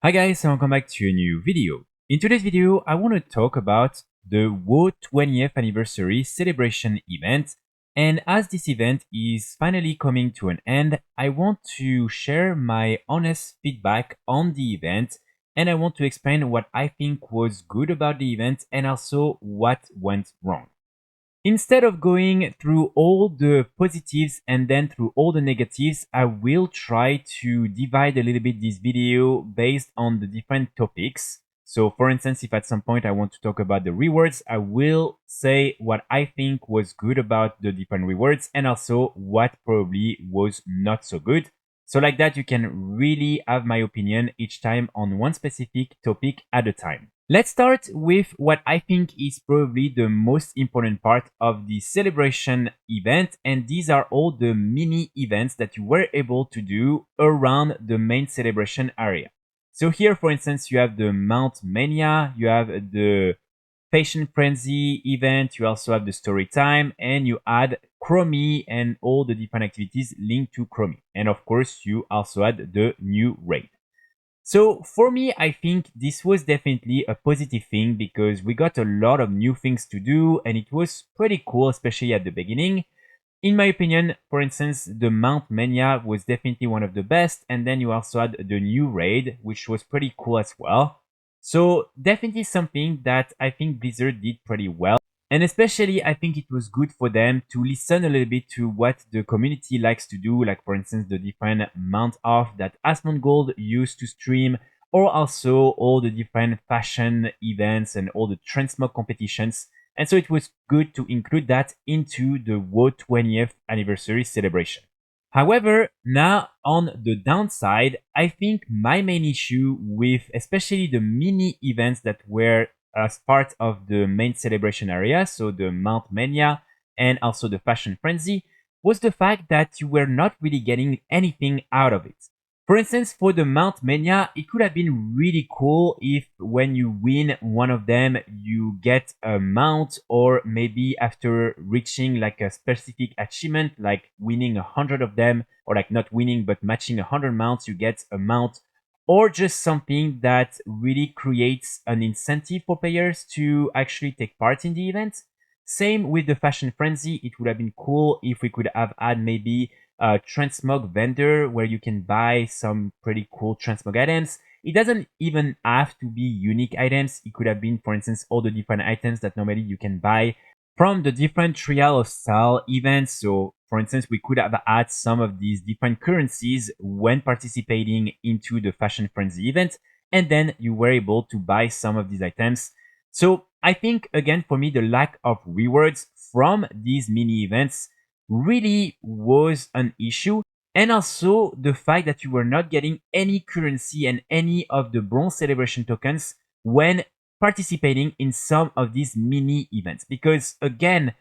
Hi guys and welcome back to a new video. In today's video, I want to talk about the WoW 20th anniversary celebration event. And as this event is finally coming to an end, I want to share my honest feedback on the event. And I want to explain what I think was good about the event and also what went wrong. Instead of going through all the positives and then through all the negatives, I will try to divide a little bit this video based on the different topics. So for instance, if at some point I want to talk about the rewards, I will say what I think was good about the different rewards and also what probably was not so good. So like that, you can really have my opinion each time on one specific topic at a time. Let's start with what I think is probably the most important part of the celebration event, and these are all the mini events that you were able to do around the main celebration area. So here, for instance, you have the Mount Mania, you have the Patient Frenzy event, you also have the story time, and you add Chromie and all the different activities linked to Chromie. And of course, you also add the new raid. So for me, I think this was definitely a positive thing because we got a lot of new things to do and it was pretty cool, especially at the beginning. In my opinion, for instance, the Mount Mania was definitely one of the best, and then you also had the new raid, which was pretty cool as well. So definitely something that I think Blizzard did pretty well. And especially, I think it was good for them to listen a little bit to what the community likes to do, like for instance, the different mount off that Asmongold used to stream, or also all the different fashion events and all the transmog competitions. And so it was good to include that into the WoW 20th anniversary celebration. However, now on the downside, I think my main issue with especially the mini events that were as part of the main celebration area, so the Mount Mania and also the Fashion Frenzy, was the fact that you were not really getting anything out of it. For instance, for the Mount Mania, it could have been really cool if when you win one of them, you get a mount, or maybe after reaching like a specific achievement, like winning 100 of them, or like not winning, but matching 100 mounts, you get a mount, or just something that really creates an incentive for players to actually take part in the event. Same with the Fashion Frenzy, it would have been cool if we could have had maybe a transmog vendor where you can buy some pretty cool transmog items. It doesn't even have to be unique items. It could have been, for instance, all the different items that normally you can buy from the different Trial of Style events. So for instance, we could have had some of these different currencies when participating into the Fashion Frenzy event, and then you were able to buy some of these items. So I think, again, for me, the lack of rewards from these mini events really was an issue. And also the fact that you were not getting any currency and any of the bronze celebration tokens when participating in some of these mini events. Because again,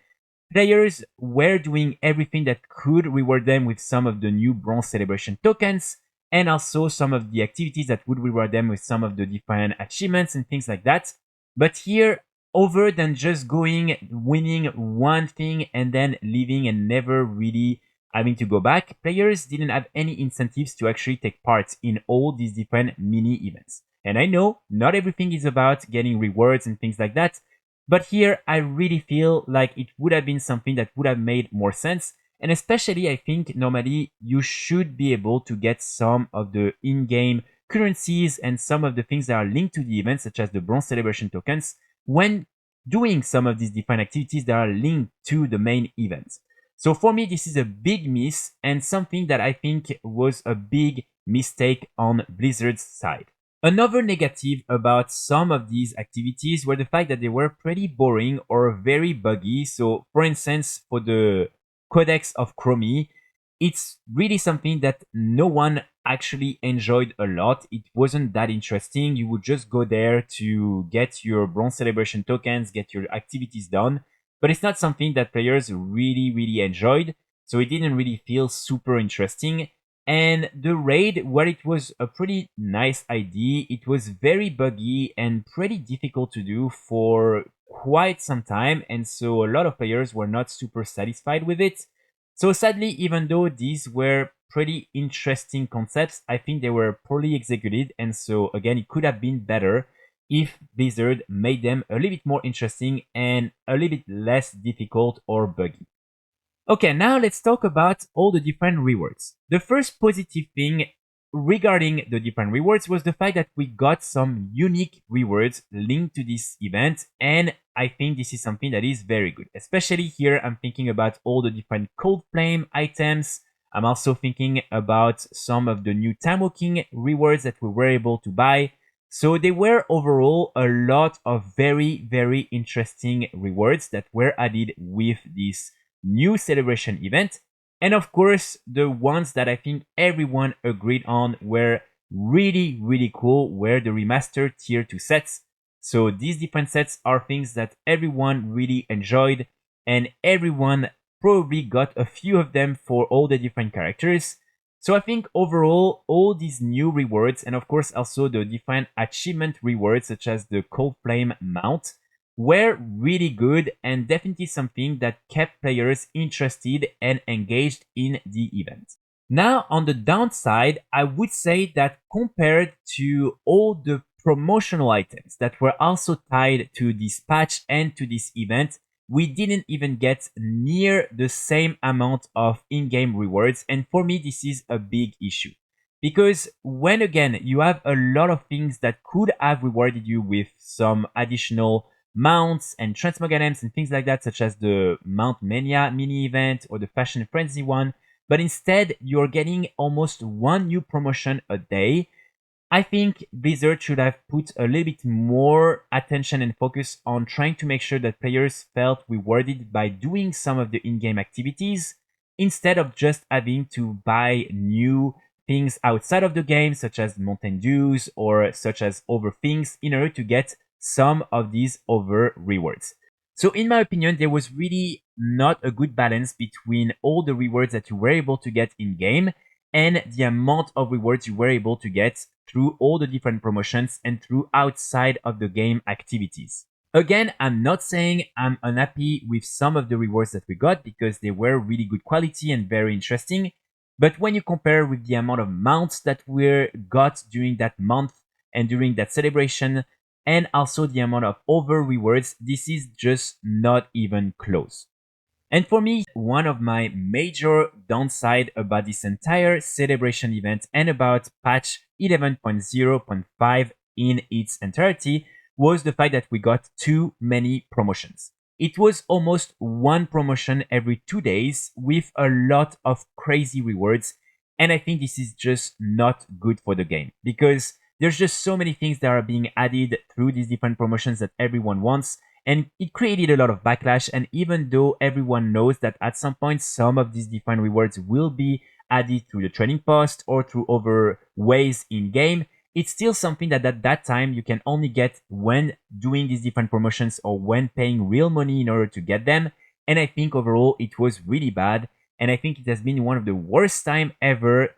players were doing everything that could reward them with some of the new bronze celebration tokens, and also some of the activities that would reward them with some of the different achievements and things like that. But here, other than just going, winning one thing and then leaving and never really having to go back, players didn't have any incentives to actually take part in all these different mini events. And I know not everything is about getting rewards and things like that, but here I really feel like it would have been something that would have made more sense. And especially, I think normally you should be able to get some of the in-game currencies and some of the things that are linked to the event, such as the bronze celebration tokens, when doing some of these different activities that are linked to the main event. So for me, this is a big miss and something that I think was a big mistake on Blizzard's side. Another negative about some of these activities were the fact that they were pretty boring or very buggy. So for instance, for the Codex of Chromie, it's really something that no one actually enjoyed a lot. It wasn't that interesting. You would just go there to get your bronze celebration tokens, get your activities done, but it's not something that players really enjoyed. So it didn't really feel super interesting. And the raid, where it was a pretty nice idea, it was very buggy and pretty difficult to do for quite some time, and so a lot of players were not super satisfied with it. So sadly, even though these were pretty interesting concepts. I think they were poorly executed, and so again, it could have been better if Blizzard made them a little bit more interesting and a little bit less difficult or buggy. Okay, now let's talk about all the different rewards. The first positive thing regarding the different rewards was the fact that we got some unique rewards linked to this event, and I think this is something that is very good. Especially here, I'm thinking about all the different Cold Flame items. I'm also thinking about some of the new Time Walking rewards that we were able to buy. So there were overall a lot of very, very interesting rewards that were added with this new celebration event. And of course, the ones that I think everyone agreed on were really, really cool were the remastered tier 2 sets. So these different sets are things that everyone really enjoyed, and everyone probably got a few of them for all the different characters. So I think overall, all these new rewards, and of course also the different achievement rewards such as the Cold Flame mount, were really good and definitely something that kept players interested and engaged in the event. Now, on the downside, I would say that compared to all the promotional items that were also tied to this patch and to this event, we didn't even get near the same amount of in-game rewards, and for me this is a big issue. Because when again you have a lot of things that could have rewarded you with some additional mounts and transmog items and things like that, such as the Mount Mania mini event or the Fashion Frenzy one, but instead you're getting almost one new promotion a day. I think Blizzard should have put a little bit more attention and focus on trying to make sure that players felt rewarded by doing some of the in-game activities instead of just having to buy new things outside of the game, such as Mountain Dews or such as other things, in order to get some of these other rewards. So in my opinion, there was really not a good balance between all the rewards that you were able to get in-game and the amount of rewards you were able to get through all the different promotions and through outside of the game activities. Again, I'm not saying I'm unhappy with some of the rewards that we got because they were really good quality and very interesting. But when you compare with the amount of mounts that we got during that month and during that celebration, and also the amount of other rewards, this is just not even close. And for me, one of my major downside about this entire celebration event and about patch 11.0.5 in its entirety was the fact that we got too many promotions. It was almost one promotion every 2 days with a lot of crazy rewards. And I think this is just not good for the game because there's just so many things that are being added through these different promotions that everyone wants. And it created a lot of backlash. And even though everyone knows that at some point some of these different rewards will be added through the trading post or through other ways in game, it's still something that at that time you can only get when doing these different promotions or when paying real money in order to get them. And I think overall it was really bad. And I think it has been one of the worst time ever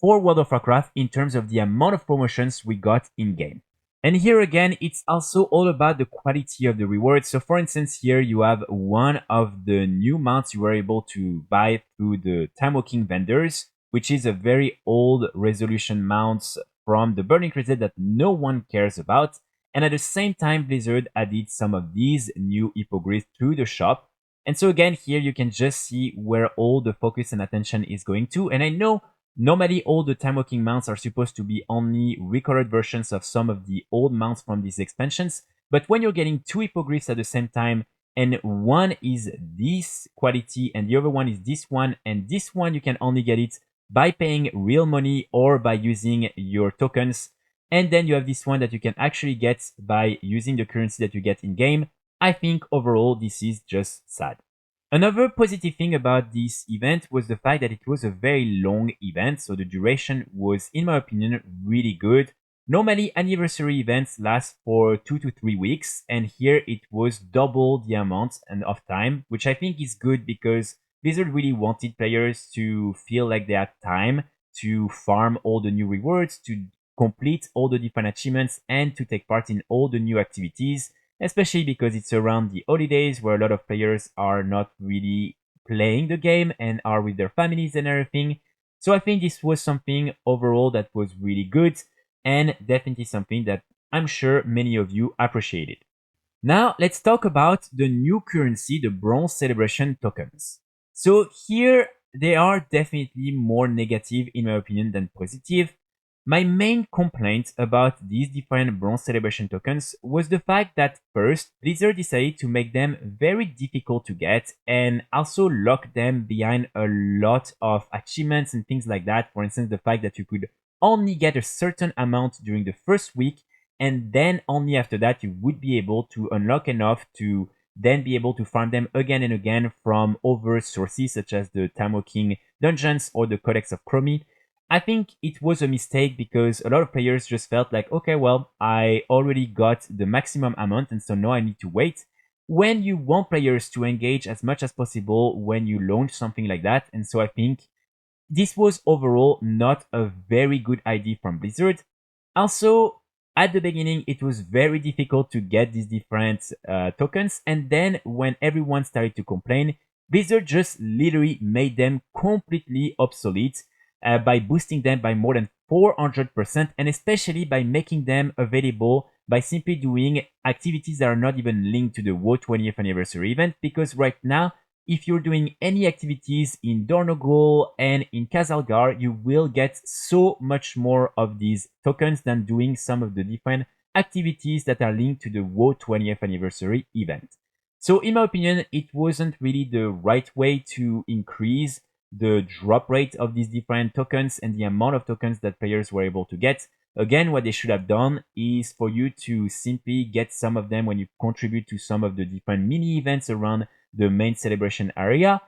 for World of Warcraft in terms of the amount of promotions we got in game. And here again, it's also all about the quality of the rewards. So for instance, here you have one of the new mounts you were able to buy through the Time Walking vendors, which is a very old resolution mounts from the Burning Crusade that no one cares about. And at the same time, Blizzard added some of these new hippogriffs through the shop. And so again, here you can just see where all the focus and attention is going to. And I know normally all the time walking mounts are supposed to be only recolored versions of some of the old mounts from these expansions, but when you're getting two hippogriffs at the same time, and one is this quality and the other one is this one, and this one you can only get it by paying real money or by using your tokens, and then you have this one that you can actually get by using the currency that you get in game, I think overall this is just sad. Another positive thing about this event was the fact that it was a very long event, so the duration was, in my opinion, really good. Normally, anniversary events last for 2 to 3 weeks, and here it was double the amount and of time, which I think is good because Blizzard really wanted players to feel like they had time to farm all the new rewards, to complete all the different achievements, and to take part in all the new activities, especially because it's around the holidays where a lot of players are not really playing the game and are with their families and everything. So I think this was something overall that was really good and definitely something that I'm sure many of you appreciated. Now let's talk about the new currency, the Bronze Celebration tokens. So here they are definitely more negative in my opinion than positive. My main complaint about these different Bronze Celebration tokens was the fact that first, Blizzard decided to make them very difficult to get and also lock them behind a lot of achievements and things like that. For instance, the fact that you could only get a certain amount during the first week, and then only after that you would be able to unlock enough to then be able to farm them again and again from other sources such as the Tamo King dungeons or the Codex of Chromie. I think it was a mistake because a lot of players just felt like, okay, well, I already got the maximum amount and so now I need to wait. When you want players to engage as much as possible when you launch something like that, and so I think this was overall not a very good idea from Blizzard. Also, at the beginning, it was very difficult to get these different tokens, and then when everyone started to complain, Blizzard just literally made them completely obsolete by boosting them by more than 400%, and especially by making them available by simply doing activities that are not even linked to the WoW 20th anniversary event, because right now if you're doing any activities in Dornogal and in Kazalgar, you will get so much more of these tokens than doing some of the different activities that are linked to the WoW 20th anniversary event. So in my opinion, it wasn't really the right way to increase the drop rate of these different tokens and the amount of tokens that players were able to get. Again, what they should have done is for you to simply get some of them when you contribute to some of the different mini events around the main celebration area,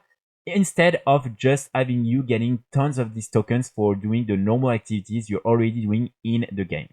instead of just having you getting tons of these tokens for doing the normal activities you're already doing in the game.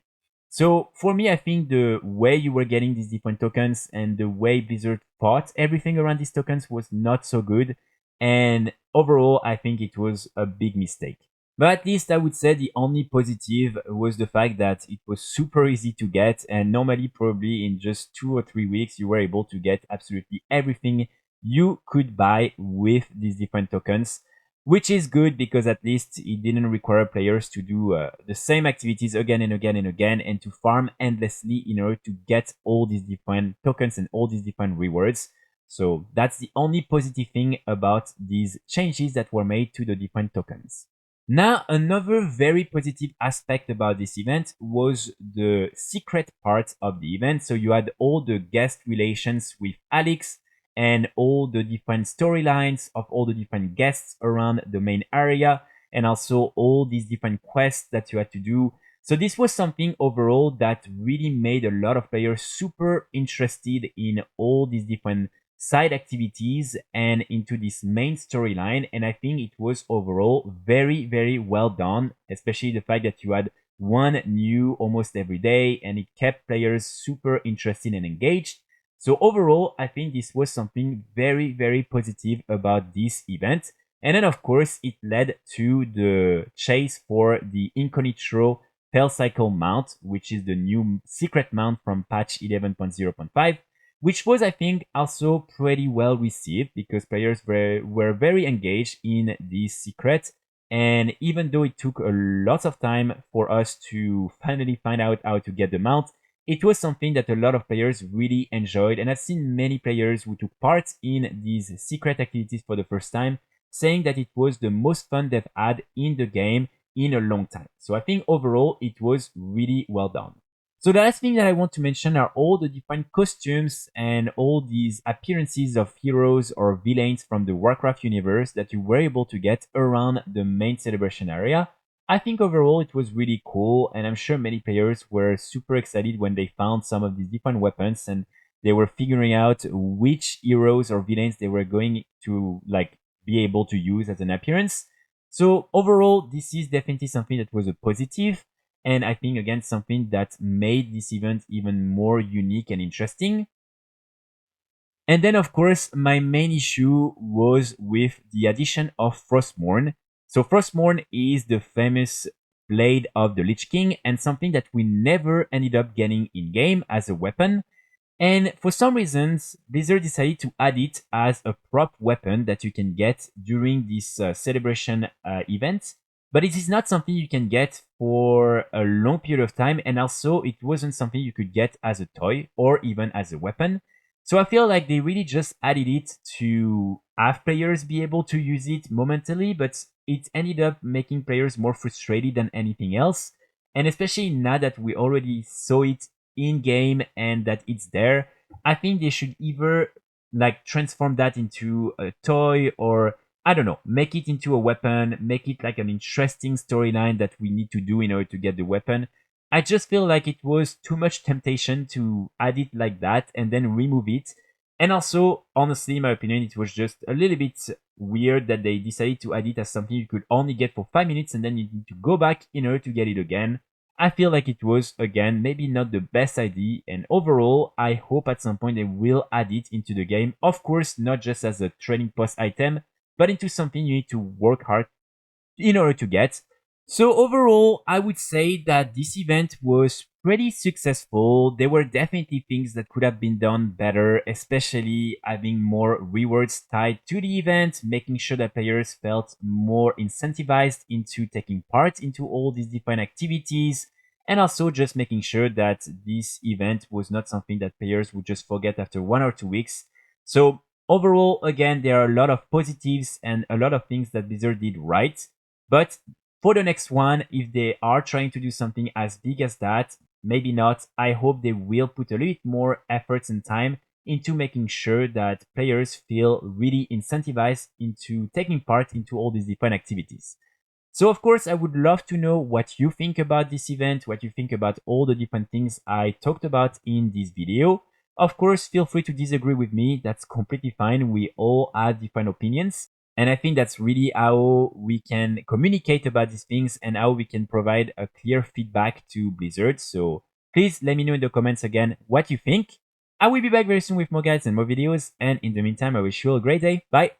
So for me, I think the way you were getting these different tokens and the way Blizzard thought everything around these tokens was not so good. And overall, I think it was a big mistake. But at least I would say the only positive was the fact that it was super easy to get, and normally probably in just 2 or 3 weeks you were able to get absolutely everything you could buy with these different tokens, which is good because at least it didn't require players to do the same activities again and again and again and to farm endlessly in order to get all these different tokens and all these different rewards. So that's the only positive thing about these changes that were made to the different tokens. Now, another very positive aspect about this event was the secret part of the event. So you had all the guest relations with Alex and all the different storylines of all the different guests around the main area, and also all these different quests that you had to do. So this was something overall that really made a lot of players super interested in all these different side activities and into this main storyline. And I think it was overall very, very well done, especially the fact that you had one new almost every day and it kept players super interested and engaged. So overall, I think this was something very, very positive about this event. And then of course, it led to the chase for the Incognito Pale Cycle mount, which is the new secret mount from patch 11.0.5, which was, I think, also pretty well received because players were very engaged in this secret. And even though it took a lot of time for us to finally find out how to get the mount, it was something that a lot of players really enjoyed. And I've seen many players who took part in these secret activities for the first time saying that it was the most fun they've had in the game in a long time. So I think overall it was really well done. So the last thing that I want to mention are all the different costumes and all these appearances of heroes or villains from the Warcraft universe that you were able to get around the main celebration area. I think overall it was really cool, and I'm sure many players were super excited when they found some of these different weapons and they were figuring out which heroes or villains they were going to be able to use as an appearance. So overall, this is definitely something that was a positive. And I think again, something that made this event even more unique and interesting. And then of course, my main issue was with the addition of Frostmourne. So Frostmourne is the famous blade of the Lich King and something that we never ended up getting in game as a weapon. And for some reasons, Blizzard decided to add it as a prop weapon that you can get during this celebration event. but it is not something you can get for a long period of time, and also it wasn't something you could get as a toy or even as a weapon. So I feel like they really just added it to have players be able to use it momentarily, but it ended up making players more frustrated than anything else. And especially now that we already saw it in game and that it's there, I think they should either like transform that into a toy, or I don't know, make it into a weapon, make it like an interesting storyline that we need to do in order to get the weapon. I just feel like it was too much temptation to add it like that and then remove it. And also, honestly, in my opinion, it was just a little bit weird that they decided to add it as something you could only get for 5 minutes and then you need to go back in order to get it again. I feel like it was, again, maybe not the best idea, and overall, I hope at some point they will add it into the game. Of course, not just as a trading post item, but into something you need to work hard in order to get. So overall, I would say that this event was pretty successful. There were definitely things that could have been done better, especially having more rewards tied to the event, making sure that players felt more incentivized into taking part into all these different activities, and also just making sure that this event was not something that players would just forget after 1 or 2 weeks. So overall, again, there are a lot of positives and a lot of things that Blizzard did right. But for the next one, if they are trying to do something as big as that, maybe not. I hope they will put a little bit more efforts and time into making sure that players feel really incentivized into taking part into all these different activities. So of course, I would love to know what you think about this event, what you think about all the different things I talked about in this video. Of course, feel free to disagree with me. That's completely fine. We all have different opinions. And I think that's really how we can communicate about these things and how we can provide a clear feedback to Blizzard. So please let me know in the comments again what you think. I will be back very soon with more guides and more videos. And in the meantime, I wish you all a great day. Bye.